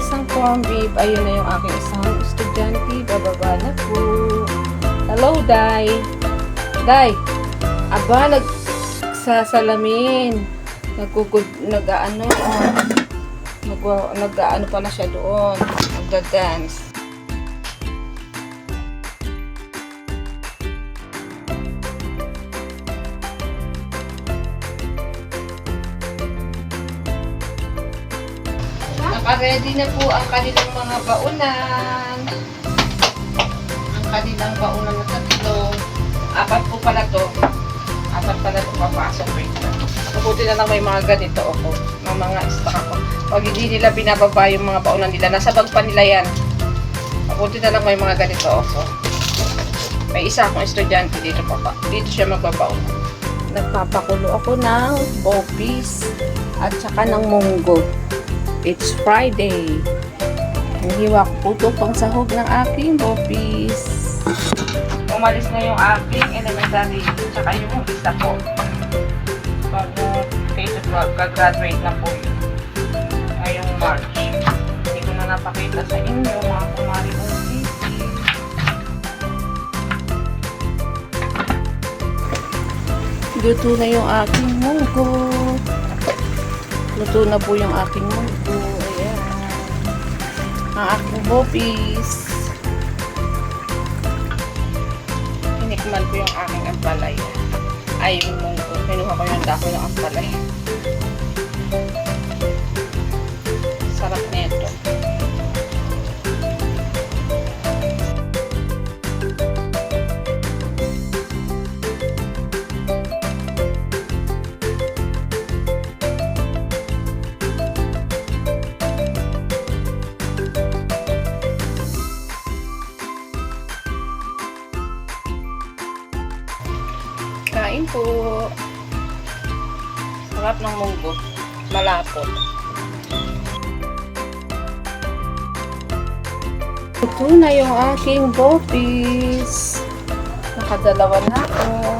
isang corn beef. Ayun na yung aking isang estudyante. Bababa na po. Hello, Day. Day. Aba, nagsasalamin. Nag-ano pala siya doon. Nagda-dance. Naka-ready na po ang kanilang mga baunan. Ang kanilang baunan na tatlo. Apat pala to papasok. Wait lang. Mabuti na lang may mga ganito ako. Mga stock ako. Pag hindi nila binababa yung mga baunan nila, nasa bag pa nila yan. Mabuti na lang may mga ganito ako. May isa akong estudyante dito pa. Dito siya magbabaon. Nagpapakulo ako ng popis at saka ng munggo. It's Friday. Hiwa ko po ito pang sahog ng aking popis. Umalis na yung aking elementary tsaka yung isa ko. K-12, ka-graduate na po yun. Ngayong March. Hindi ko na napakita sa inyo mga kumari kong sisi. Luto na yung aking munggo. Luto na po yung aking munggo. Ayan. Ang aking popis. Tinikman ko yung aking ampalay. Ay, yung munggo. Pinuha ko yung dako ng ampalay. Sarap nito. Kain po. Sarap ng munggo. Malapot. Ito na yung aking popis. Nakadalawa na ako.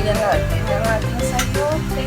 Natin ang ating sayote.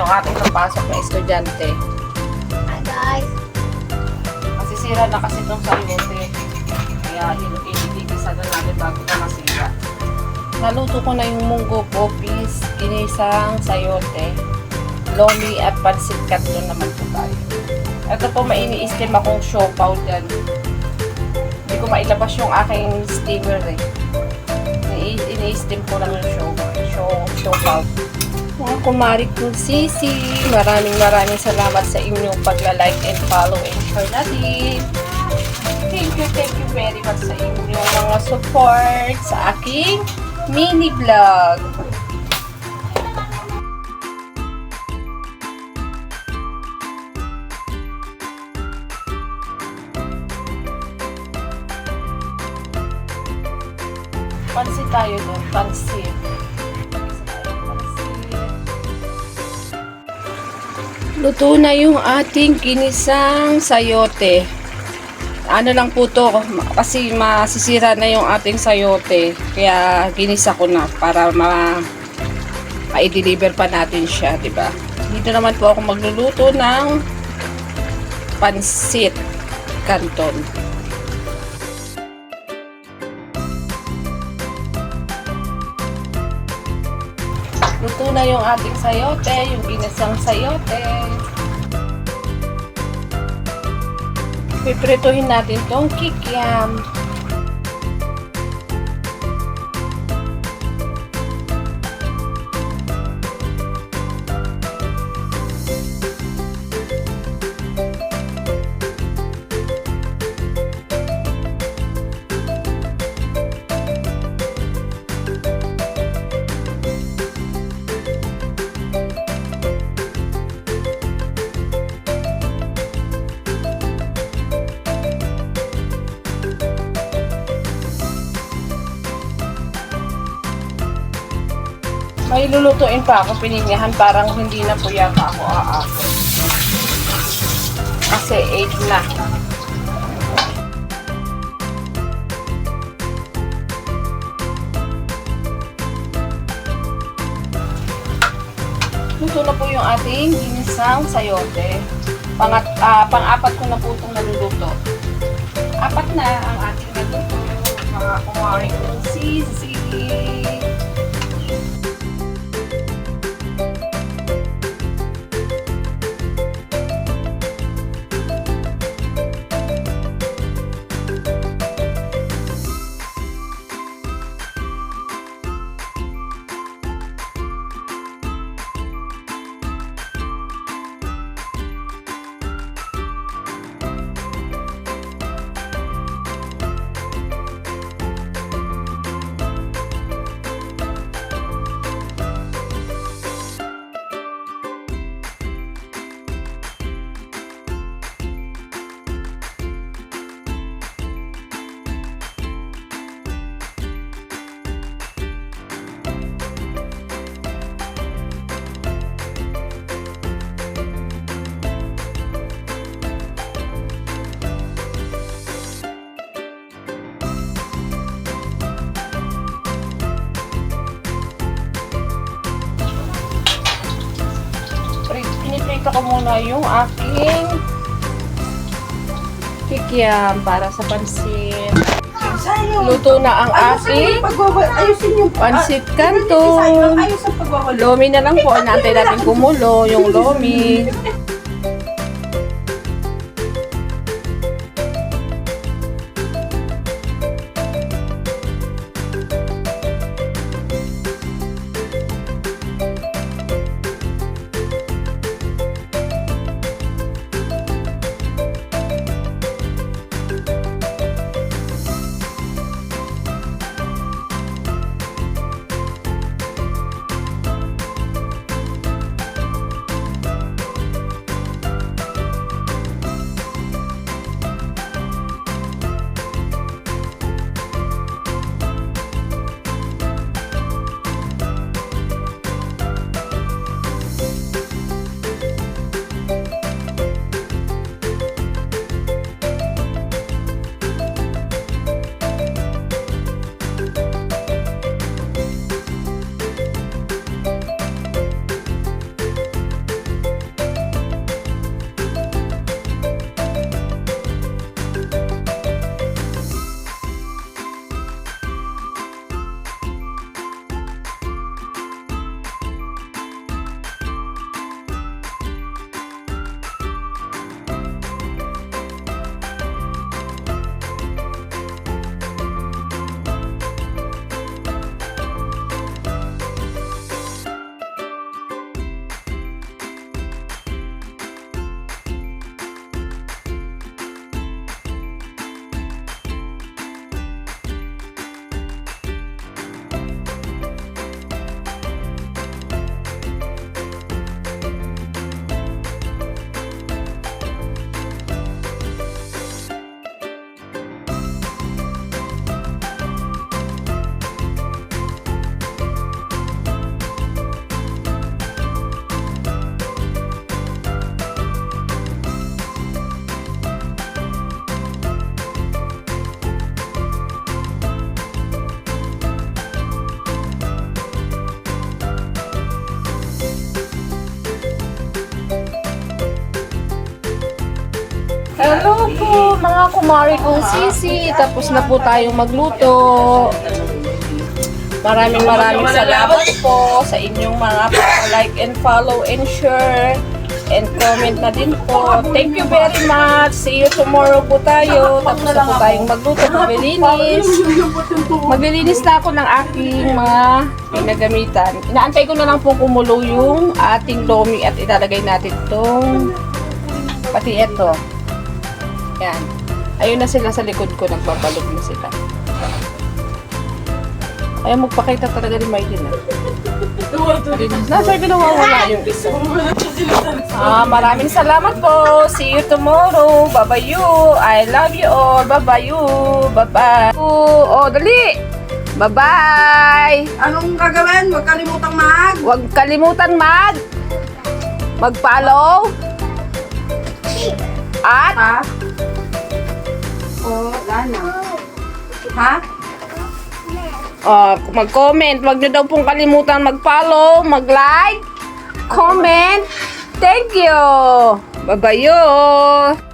ang ating napasok na estudyante. Hi guys! Masisira na kasi itong sayote. Kaya itigisa na natin bago na masira. Naluto ko na yung munggo ko, peas, ginisang sayote, lomi at pansit canton naman po tayo. Ito po maini-steam akong siopaw dyan. Hindi ko mailabas yung aking steamer eh. Ini-steam ko lang yung siopaw. Mga kumari kong sisi, maraming salamat sa inyong pagla-like and follow and share natin. Thank you very much sa inyong mga support sa aking mini vlog. Pansit tayo doon, pansit. Luto na yung ating ginisang sayote. Ano lang po to, kasi masisira na yung ating sayote. Kaya ginisa ko na para ma-i-deliver pa natin siya, di ba? Dito naman po ako magluluto ng pansit canton. Luto na yung ating sayote, yung ginisang sayote. Piprituhin natin tong kikiam. May lulutuin pa ako, pininyahan, parang hindi na po yata ako aako. Kasi 8 na. Luto na po yung ating ginisang sayote. Pang-apat ko na po itong naluluto. 4 na ang ating naluluto. Mga kumari kong sisi. Piniprito ko muna yung aking kikiam para sa pansit. Luto na ang ating pansit canton. Lomi na lang po. Naantay natin kumulo yung lomi. Hello po mga kumari kong sisi. Tapos na po tayong magluto. Maraming salamat po sa inyong mga like and follow and share and comment na din po. Thank you very much. See you tomorrow po tayo. Tapos na po tayong magluto. Maglilinis na ako ng aking mga pinagamitan. Inaantay ko na lang po kumulo yung ating lomi at ilalagay natin itong pati ito. Yan. Ayun na sila sa likod ko. Nagpapalog na sila. Ayaw magpakita talaga ni Maylin. Nasa pinawawala yung isa. Maraming salamat po. See you tomorrow. Bye-bye you. I love you all. Bye-bye you. Bye-bye. Oh, dali. Bye-bye. Anong gagawin? Huwag kalimutang Huwag kalimutan mag-follow. At Ha? Oh, wala na. Ha? mag-comment. Huwag nyo daw pong kalimutan mag-follow, mag-like, comment. Thank you. Bye-bye you.